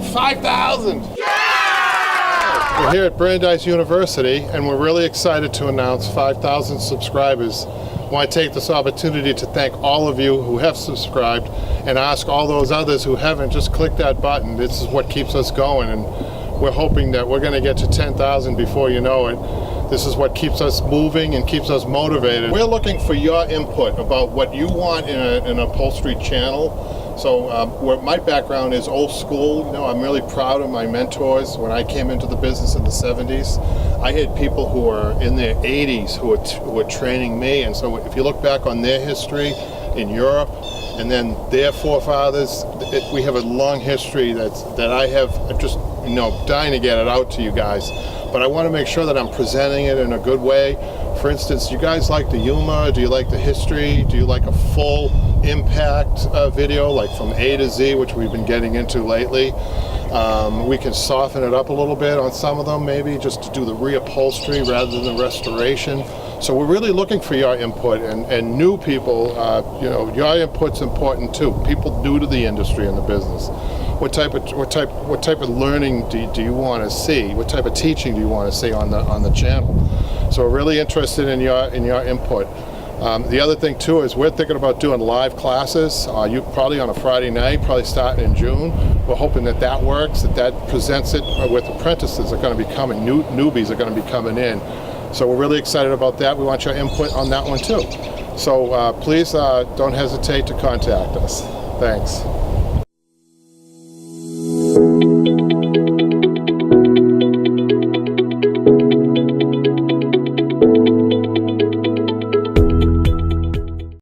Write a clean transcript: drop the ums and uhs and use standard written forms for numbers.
5,000! Yeah! We're here at Brandeis University, and we're really excited to announce 5,000 subscribers. I want to take this opportunity to thank all of you who have subscribed and ask all those others who haven't, just click that button. This is what keeps us going, and we're hoping that we're going to get to 10,000 before you know it. This is what keeps us moving and keeps us motivated. We're looking for your input about what you want in an upholstery channel. So where my background is old school, you know, I'm really proud of my mentors. When I came into the business in the 70s, I had people who were in their 80s who were training me. And so if you look back on their history in Europe and then their forefathers, we have a long history that I have just, you know, dying to get it out to you guys. But I want to make sure that I'm presenting it in a good way. For instance, do you guys like the humor? Do you like the history? Do you like a full impact video, like from A to Z, which we've been getting into lately? We can soften it up a little bit on some of them, maybe just to do the reupholstery rather than the restoration. So we're really looking for your input, and new people, you know, your input's important too. People new to the industry and the business. What type of learning do you want to see? What type of teaching do you want to see on the channel? So we're really interested in your input. The other thing too is we're thinking about doing live classes. You probably on a Friday night, probably starting in June. We're hoping that works. That presents it with apprentices that are going to be coming. Newbies are going to be coming in. So we're really excited about that. We want your input on that one too. So please don't hesitate to contact us. Thanks.